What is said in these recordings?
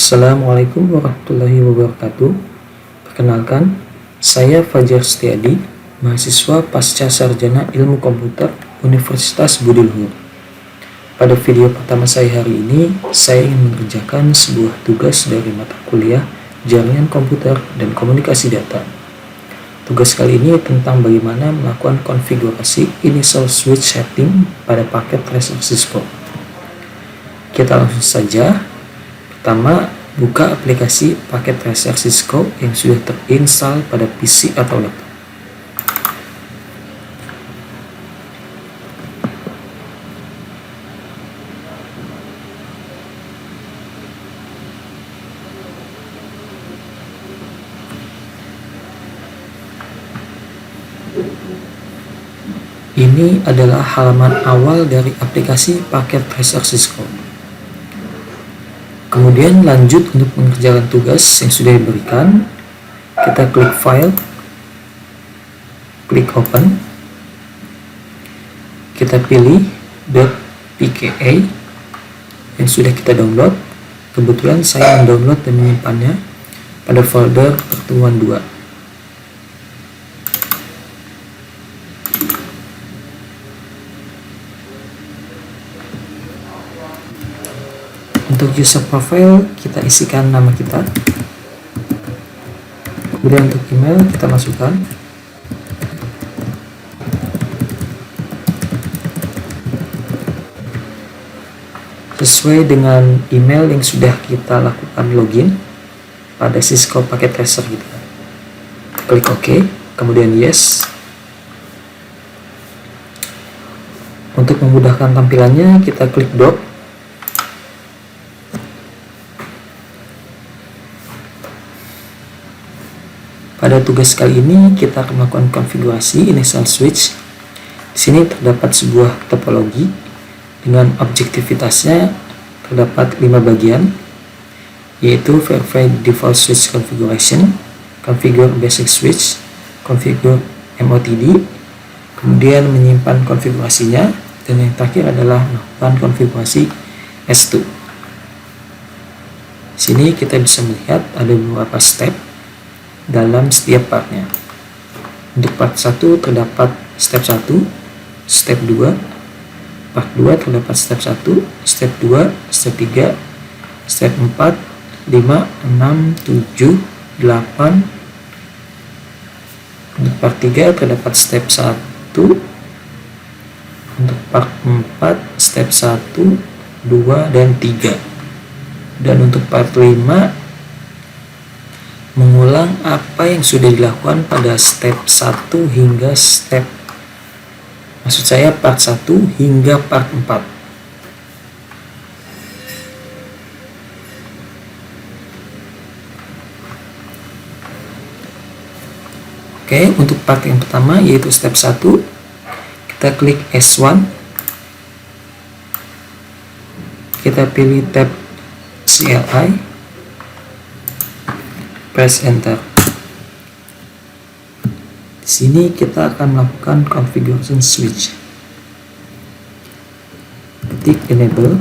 Assalamualaikum warahmatullahi wabarakatuh. Perkenalkan, saya Fajar Setiadi, mahasiswa pasca sarjana ilmu komputer Universitas Budi Luhur. Pada video pertama saya hari ini, saya ingin mengerjakan sebuah tugas dari mata kuliah Jaringan Komputer dan Komunikasi Data. Tugas kali ini tentang bagaimana melakukan konfigurasi initial switch setting pada paket tracer Cisco. Kita langsung saja. Pertama, buka aplikasi paket tracer Cisco yang sudah terinstall pada PC atau laptop. Ini adalah halaman awal dari aplikasi paket tracer Cisco. Kemudian lanjut untuk mengerjakan tugas yang sudah diberikan. Kita klik file, klik open, kita pilih .pka yang sudah kita download. Kebetulan saya mendownload dan menyimpannya pada folder pertemuan 2. Untuk user profile, kita isikan nama kita. Kemudian untuk email, kita masukkan. Sesuai dengan email yang sudah kita lakukan login pada Cisco Packet Tracer kita. Klik OK, kemudian yes. Untuk memudahkan tampilannya, kita klik dock. Pada tugas kali ini kita akan melakukan konfigurasi initial switch. Di sini terdapat sebuah topologi dengan objektivitasnya terdapat 5 bagian, yaitu verify default switch configuration, configure basic switch, configure MOTD, kemudian menyimpan konfigurasinya, dan yang terakhir adalah melakukan konfigurasi S2. Di sini kita bisa melihat ada beberapa step dalam setiap partnya. Untuk part 1 terdapat step 1, step 2, part 2 terdapat step 1, step 2, step 3, step 4, 5, 6, 7, 8. Untuk part 3 terdapat step 1, untuk part 4 step 1, 2, dan 3. Dan untuk part 5 mengulang apa yang sudah dilakukan pada step 1 hingga part 1 hingga part 4. Oke, untuk part yang pertama yaitu step 1, kita klik S1, kita pilih tab CLI, press enter. Di sini kita akan melakukan configuration switch. Ketik enable.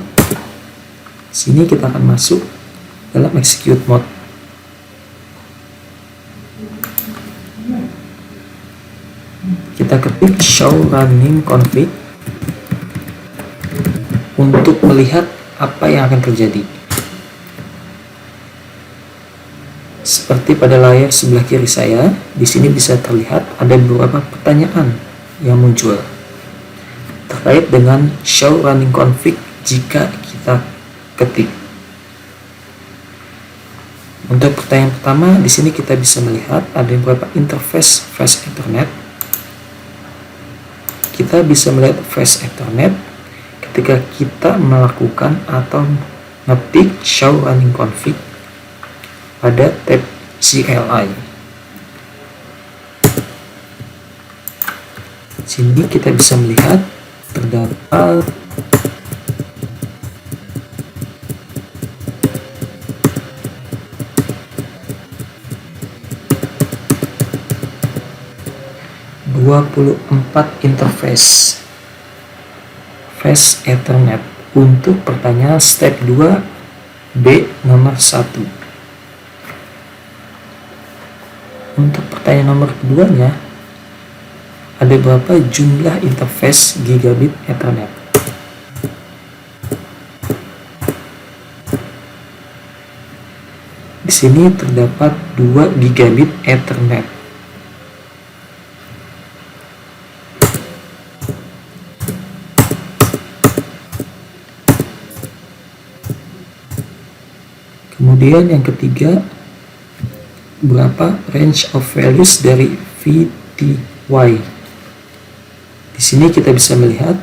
Di sini kita akan masuk dalam execute mode. Kita ketik show running config untuk melihat apa yang akan terjadi. Seperti pada layar sebelah kiri saya, di sini bisa terlihat ada beberapa pertanyaan yang muncul terkait dengan show running config jika kita ketik. Untuk pertanyaan pertama, di sini kita bisa melihat ada beberapa interface flash Ethernet. Kita bisa melihat flash Ethernet ketika kita melakukan atau ngetik show running config pada tab CLI. Sini kita bisa melihat terdapat interface flash Ethernet. Untuk pertanyaan step 2 B nomor 1. Untuk pertanyaan nomor keduanya, ada berapa jumlah interface gigabit Ethernet? Di sini terdapat 2 gigabit Ethernet. Kemudian yang ketiga, berapa range of values dari VTY? Di sini kita bisa melihat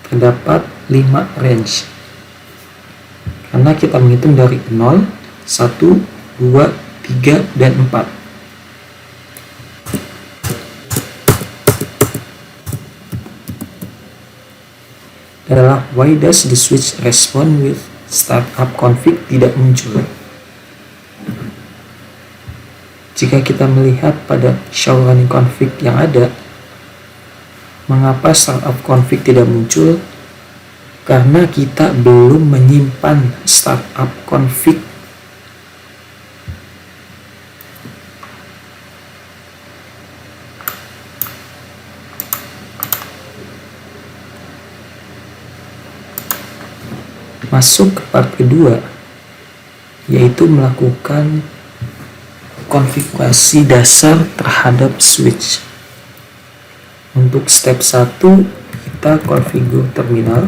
terdapat 5 range. Karena kita menghitung dari 0, 1, 2, 3, dan 4. Adalah why does the switch respond with startup config tidak muncul? Jika kita melihat pada show running config yang ada, mengapa startup config tidak muncul? Karena kita belum menyimpan startup config. Masuk ke part kedua, yaitu melakukan konfigurasi dasar terhadap switch. Untuk step 1, kita konfigur terminal.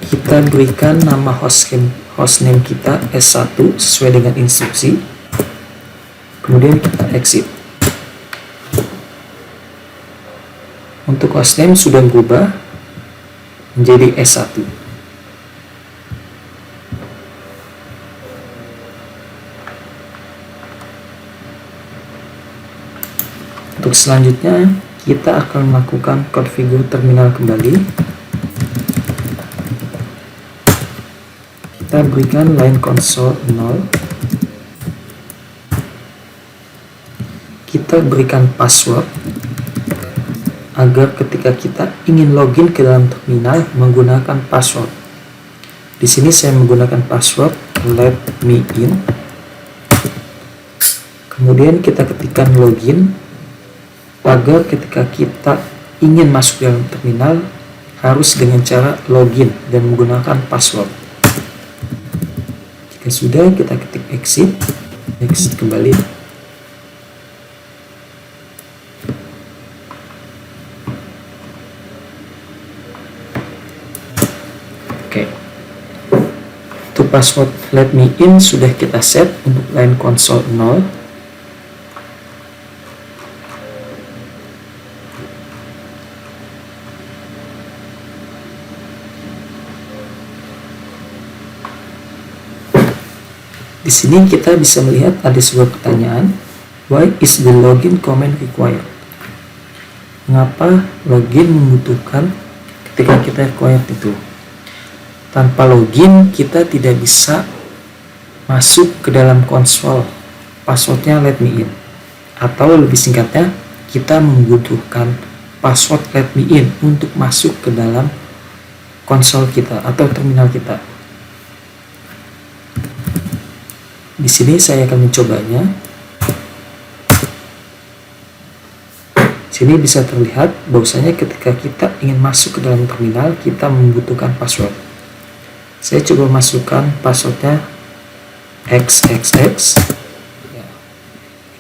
Kita berikan nama hostname kita S1 sesuai dengan instruksi. Kemudian kita exit. Untuk hostname sudah berubah menjadi S1. Untuk selanjutnya, kita akan melakukan konfigur terminal kembali. Kita berikan line console 0. Kita berikan password agar ketika kita ingin login ke dalam terminal menggunakan password. Di sini saya menggunakan password let me in. Kemudian kita ketikkan login agar ketika kita ingin masuk dalam terminal harus dengan cara login dan menggunakan password. Jika sudah, kita ketik exit kembali. Oke. Untuk password let me in sudah kita set untuk line console 0. Di sini kita bisa melihat ada sebuah pertanyaan, why is the login command required? Mengapa login membutuhkan ketika kita required itu? Tanpa login kita tidak bisa masuk ke dalam konsol. Passwordnya let me in. Atau lebih singkatnya, kita membutuhkan password let me in untuk masuk ke dalam konsol kita atau terminal kita. Di sini saya akan mencobanya. Di sini bisa terlihat bahwasanya ketika kita ingin masuk ke dalam terminal, kita membutuhkan password. Saya coba masukkan passwordnya XXX. Ya.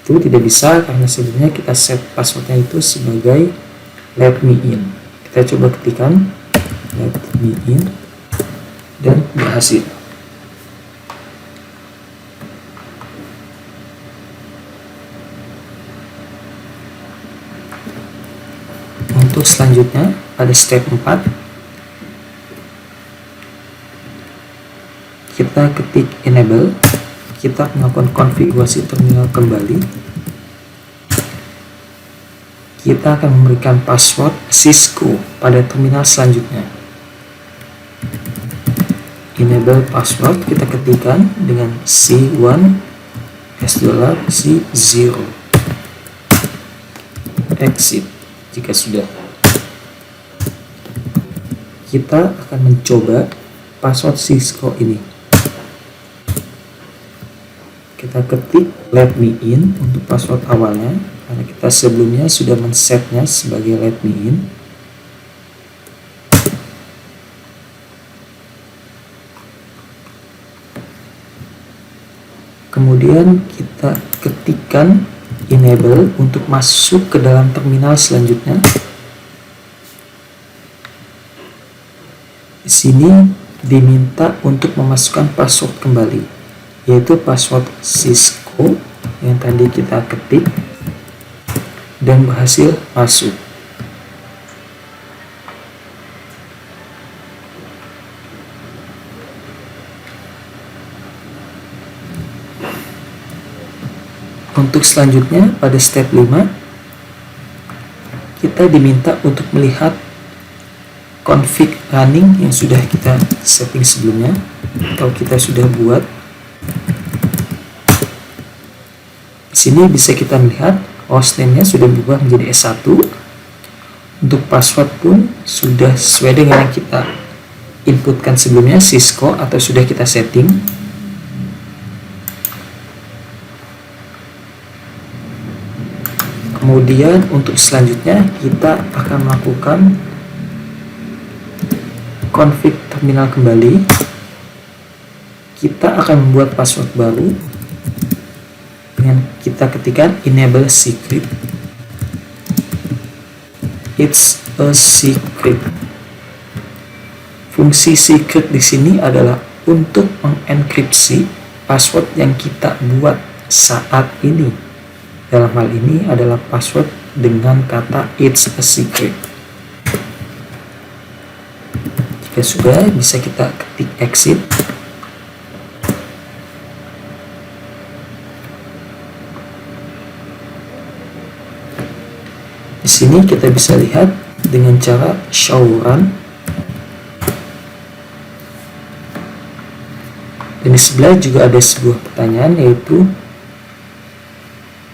Itu tidak bisa karena sebenarnya kita set passwordnya itu sebagai let me in. Kita coba ketikkan let me in dan berhasil. Untuk selanjutnya pada step 4, kita ketik enable, kita melakukan konfigurasi terminal kembali. Kita akan memberikan password Cisco pada terminal selanjutnya. Enable password kita ketikkan dengan C1 $, C0. Exit jika sudah. kita akan mencoba password Cisco ini. Kita ketik let me in untuk password awalnya, karena kita sebelumnya sudah men-setnya sebagai let me in. Kemudian kita ketikkan enable untuk masuk ke dalam terminal selanjutnya. Di sini diminta untuk memasukkan password kembali, yaitu password Cisco yang tadi kita ketik dan berhasil masuk. Untuk selanjutnya pada step 5 kita diminta untuk melihat config running yang sudah kita setting sebelumnya atau kita sudah buat. Di sini bisa kita melihat hostname-nya sudah berubah menjadi S1. Untuk password pun sudah sesuai dengan yang kita inputkan sebelumnya, Cisco, atau sudah kita setting. Kemudian untuk selanjutnya kita akan melakukan config terminal kembali. Kita akan membuat password baru dengan kita ketikkan enable secret. It's a secret. Fungsi secret di sini adalah untuk mengenkripsi password yang kita buat saat ini. Dalam hal ini adalah password dengan kata it's a secret. Jika sudah, bisa kita ketik exit. Di sini kita bisa lihat dengan cara show run. Dan di sebelah juga ada sebuah pertanyaan, yaitu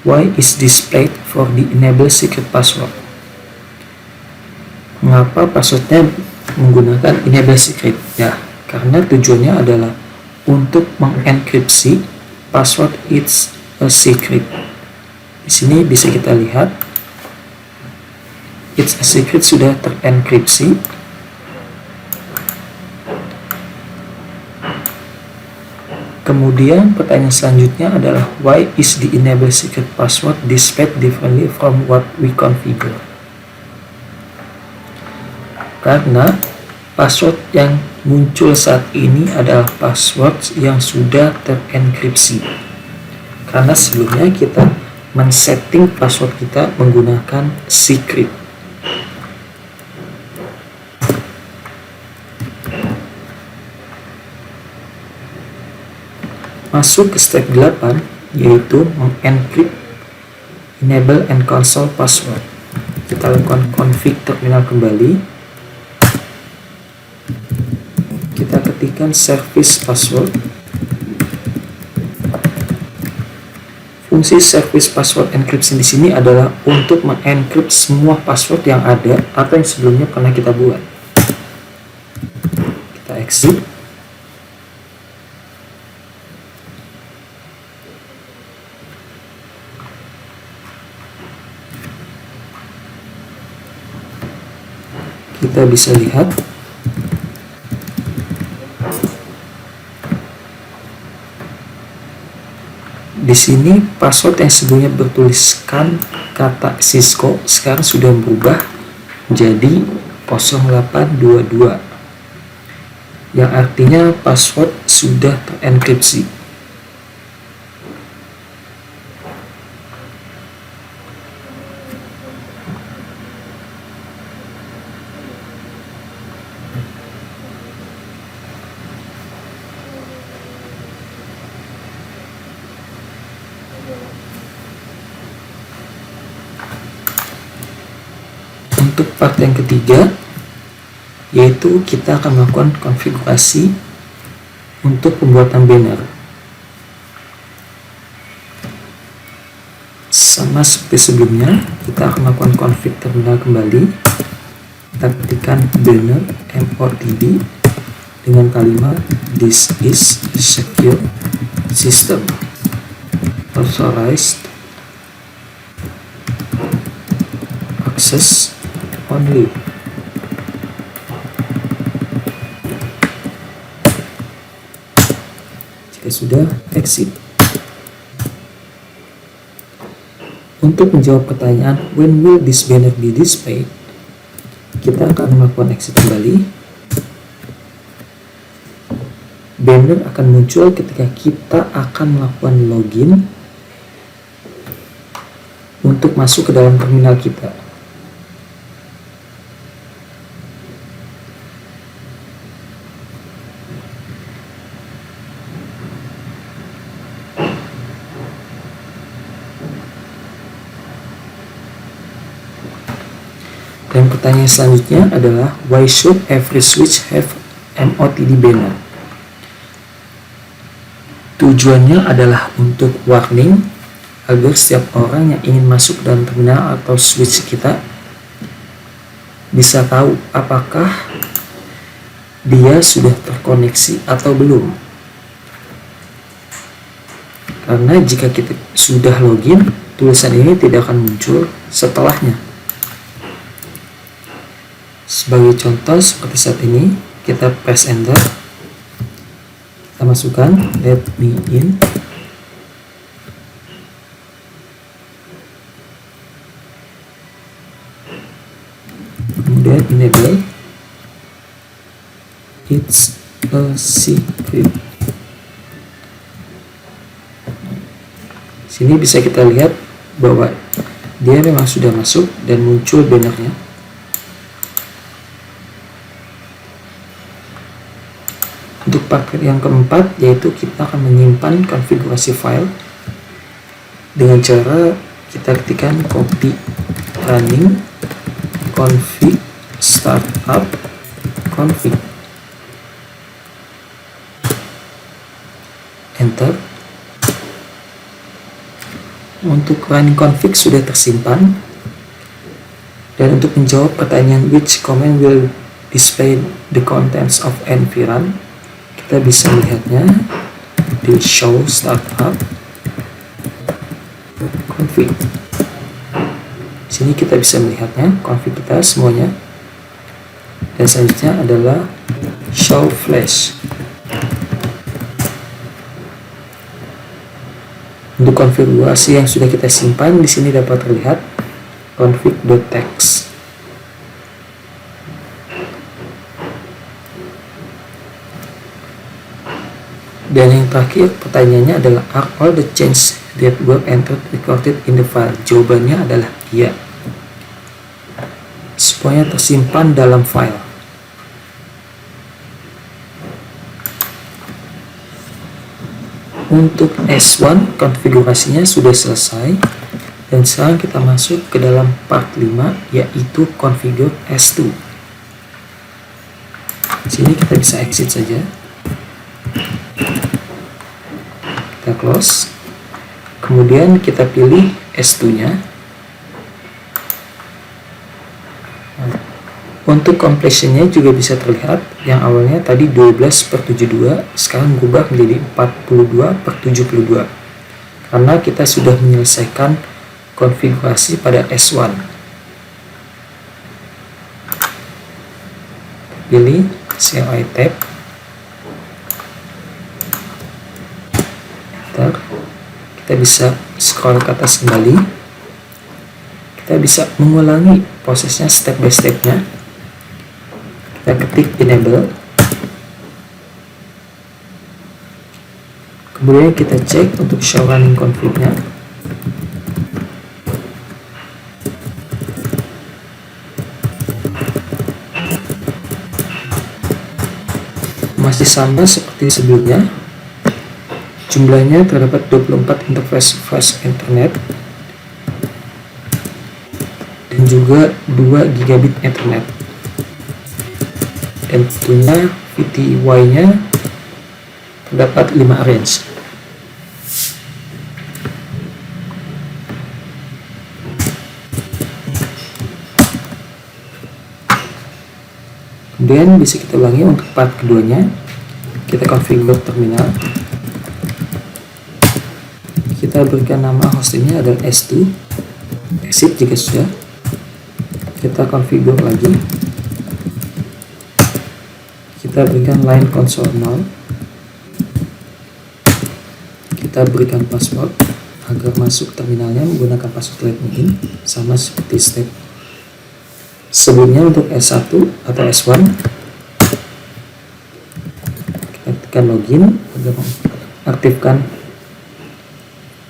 why is displayed for the enable secret password? Mengapa passwordnya menggunakan enable secret? Ya, karena tujuannya adalah untuk mengenkripsi password it's a secret. Di sini bisa kita lihat it's a secret sudah terenkripsi. Kemudian pertanyaan selanjutnya adalah why is the enable secret password displayed differently from what we configure? Karena password yang muncul saat ini adalah password yang sudah terenkripsi. Karena sebelumnya kita men-setting password kita menggunakan secret. Masuk ke step 8, yaitu mengencrypt enable and console password. Kita lakukan config terminal kembali. Kita ketikkan service password. Fungsi service password encryption di sini adalah untuk mengencrypt semua password yang ada atau yang sebelumnya pernah kita buat. Kita exit. Kita bisa lihat di sini password yang sebelumnya bertuliskan kata Cisco sekarang sudah berubah menjadi 0822, yang artinya password sudah terenkripsi. Untuk part yang ketiga, yaitu kita akan melakukan konfigurasi untuk pembuatan banner. Sama seperti sebelumnya, kita akan melakukan config terminal kembali. kita ketikkan banner MOTD dengan kalimat this is secure system authorized access only. Jika sudah, exit. Untuk menjawab pertanyaan when will this banner be displayed, kita akan melakukan exit kembali. Banner akan muncul ketika kita akan melakukan login untuk masuk ke dalam terminal kita. Dan pertanyaan selanjutnya adalah why should every switch have MOTD banner? Tujuannya adalah untuk warning agar setiap orang yang ingin masuk dalam terminal atau switch kita bisa tahu apakah dia sudah terkoneksi atau belum. Karena jika kita sudah login, tulisan ini tidak akan muncul setelahnya. Sebagai contoh seperti saat ini, kita press enter, kita masukkan let me in, kemudian enable it's a secret. Sini bisa kita lihat bahwa dia memang sudah masuk dan muncul bannernya. Untuk paket yang keempat, yaitu kita akan menyimpan konfigurasi file dengan cara kita ketikkan copy running config startup config, enter. Untuk running config sudah tersimpan. Dan untuk menjawab pertanyaan which command will display the contents of environ, kita bisa melihatnya di show startup config. Sini kita bisa melihatnya config kita semuanya. Dan selanjutnya adalah show flash. Untuk konfigurasi yang sudah kita simpan di sini dapat terlihat config.txt. Dan yang terakhir pertanyaannya adalah are all the changes that were entered recorded in the file? Jawabannya adalah iya. Semuanya tersimpan dalam file. Untuk S1 konfigurasinya sudah selesai. Dan sekarang kita masuk ke dalam part 5, yaitu configure S2. Sini kita bisa exit saja. Kita close, kemudian kita pilih S2 nya. Untuk completionnya juga bisa terlihat, yang awalnya tadi 12/72 sekarang berubah menjadi 42/72 karena kita sudah menyelesaikan konfigurasi pada S1. Pilih CLI tab, kita bisa scroll ke atas kembali, kita bisa mengulangi prosesnya step by stepnya. Kita ketik enable, kemudian kita cek untuk show running config-nya. Masih sama seperti sebelumnya. Jumlahnya terdapat 24 interface flash internet dan juga 2 gigabit ethernet. Dan tentunya VTY-nya terdapat 5 range. Kemudian bisa kita ulangi untuk part keduanya. Kita configure terminal. Kita berikan nama hostingnya adalah S2. Exit jika sudah. Kita configure lagi. Kita berikan line console 0. Kita berikan password agar masuk terminalnya menggunakan password let me in, sama seperti step sebelumnya. Untuk S1 atau S1 kita tekan login agar mengaktifkan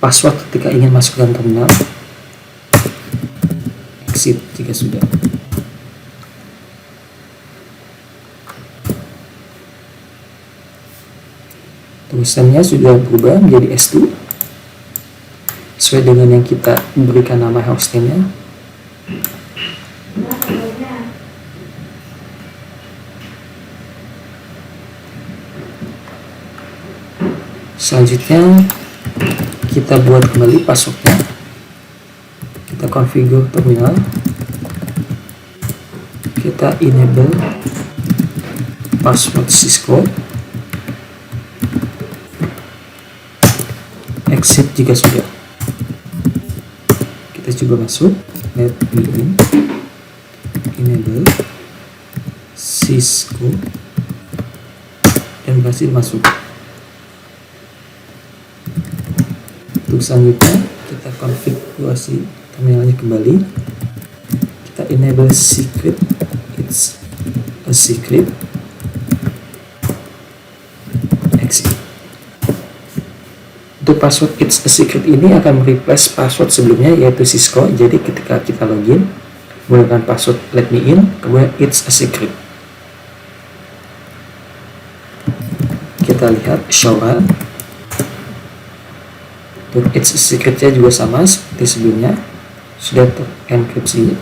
password ketika ingin masuk dalam terminal. Exit jika sudah. Tulisannya sudah berubah menjadi S2 sesuai dengan yang kita berikan nama hostnya. Selanjutnya kita buat kembali passwordnya. Kita configure terminal. Kita enable password Cisco. Exit jika sudah. Kita coba masuk, let me in, enable Cisco, dan berhasil masuk. Untuk selanjutnya kita konfigurasi terminalnya kembali. Kita enable secret, it's a secret. Exit. Untuk password it's a secret ini akan mereplace password sebelumnya yaitu Cisco. Jadi ketika kita login menggunakan password let me in, kemudian it's a secret. Kita lihat show run. Untuk it's a secretnya juga sama seperti sebelumnya, sudah terenkripsi.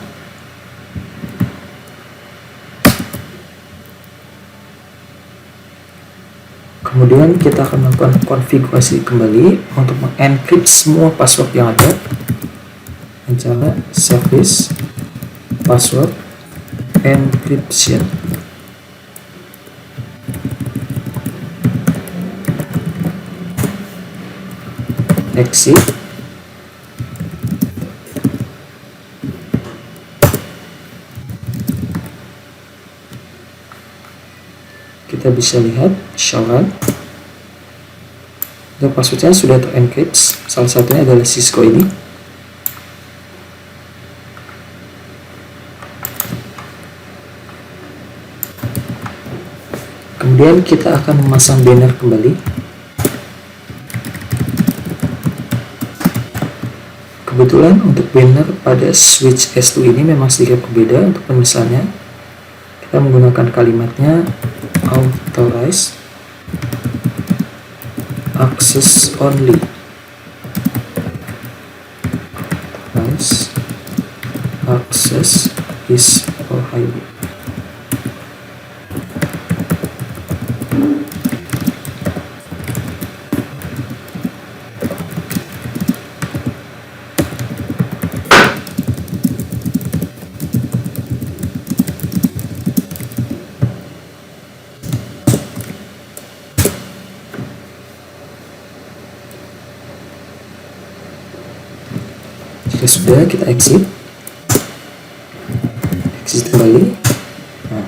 Kemudian kita akan melakukan konfigurasi kembali untuk mengencrypt semua password yang ada dengan cara service password encryption. Exit. Kita bisa lihat show run. Dan passwordnya sudah terencrypt. Salah satunya adalah Cisco ini. Kemudian kita akan memasang banner kembali. Kebetulan untuk banner pada switch S2 ini memang sedikit berbeda untuk penulisannya. Kita menggunakan kalimatnya authorize access only. Authorize access is prohibited. Jika sudah, kita exit kembali. Nah,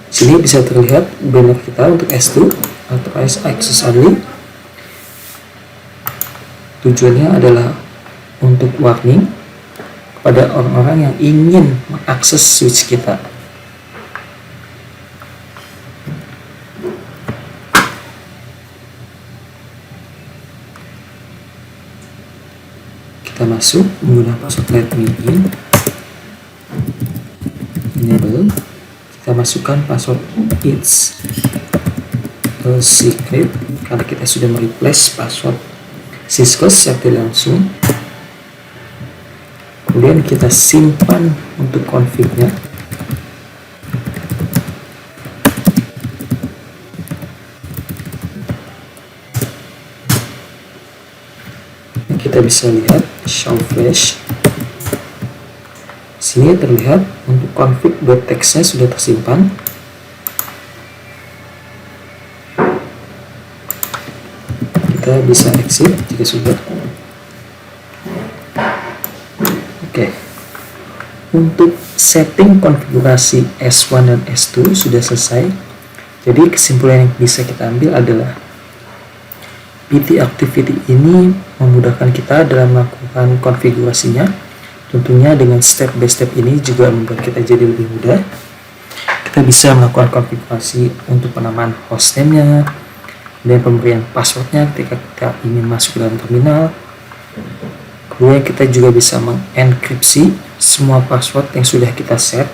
sini bisa terlihat banner kita untuk S2 atau access only. Tujuannya adalah untuk warning kepada orang-orang yang ingin mengakses switch kita. Kita masuk menggunakan password let me in, enable. Kita masukkan password it's a secret karena kita sudah mereplace password Cisco secara langsung. Kemudian kita simpan untuk config-nya. Kita bisa lihat show flash. Sini terlihat untuk config.txt-nya sudah tersimpan. Anda bisa exit jika sudah. Oke. Untuk setting konfigurasi S1 dan S2 sudah selesai. Jadi kesimpulan yang bisa kita ambil adalah PT Activity ini memudahkan kita dalam melakukan konfigurasinya. Tentunya dengan step by step ini juga membuat kita jadi lebih mudah. Kita bisa melakukan konfigurasi untuk penamaan hostname-nya dan pemberian passwordnya ketika kita ingin masuk ke dalam terminal. Kemudian kita juga bisa mengenkripsi semua password yang sudah kita set,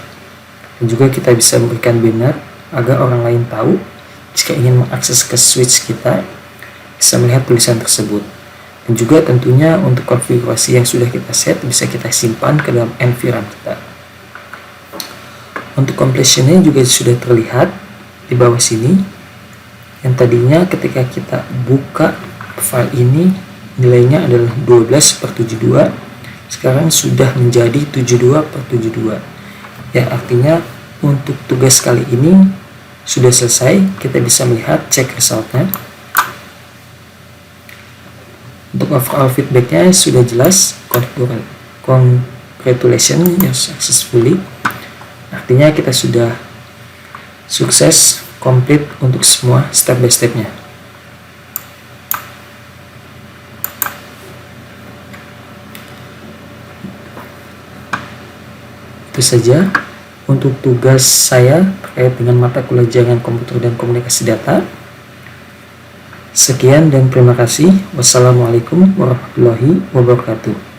dan juga kita bisa memberikan banner agar orang lain tahu jika ingin mengakses ke switch kita bisa melihat tulisan tersebut. Dan juga tentunya untuk konfigurasi yang sudah kita set bisa kita simpan ke dalam environment kita. Untuk completion-nya juga sudah terlihat di bawah sini, yang tadinya ketika kita buka file ini nilainya adalah 12/72, sekarang sudah menjadi 72/72, yang artinya untuk tugas kali ini sudah selesai. Kita bisa melihat cek resultnya. Untuk overall feedbacknya sudah jelas, congratulations you successfully, artinya kita sudah sukses complete untuk semua step by stepnya. Itu saja untuk tugas saya terkait dengan mata kuliah jaringan komputer dan komunikasi data. Sekian dan terima kasih. Wassalamualaikum warahmatullahi wabarakatuh.